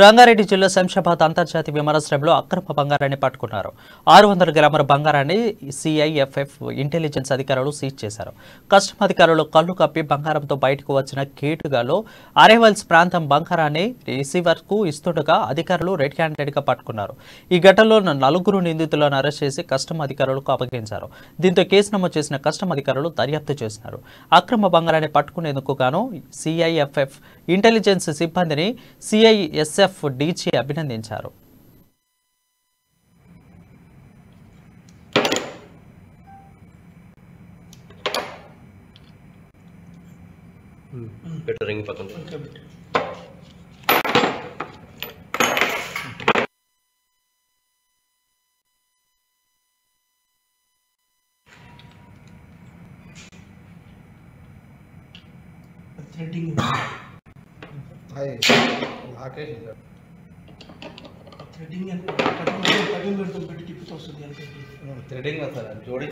రంగారెడ్డి జిల్లా శంషాబాద్ అంతర్జాతీయ విమానాశ్రయంలో అక్రమ బంగారాన్ని పట్టుకున్నారు. 600 గ్రాముల బంగారాన్ని సిఐఎఫ్ఎఫ్ ఇంటెలిజెన్స్ అధికారులు సీజ్ చేశారు. కస్టమ్ అధికారులు కళ్లు కప్పి బంగారంతో బయటకు వచ్చిన కేటుగాలో అరైవల్స్ ప్రాంతం బంగారాన్ని రిసీవర్కు ఇస్తుండగా అధికారులు రెడ్ హ్యాండెడ్గా పట్టుకున్నారు. ఈ ఘటనలో 4 నిందితులను అరెస్ట్ చేసి కస్టమ్ అధికారులకు అప్పగించారు. దీంతో కేసు నమోదు చేసిన కస్టమ్ అధికారులు దర్యాప్తు చేస్తున్నారు. అక్రమ బంగారాన్ని పట్టుకునేందుకు గాను సిఐఎఫ్ఎఫ్ ఇంటెలిజెన్స్ సిబ్బందిని సిఐఎస్ఎఫ్ డీజీ అభినందించారు. थ्रेडिंग थ्रेडिंग जोड़ी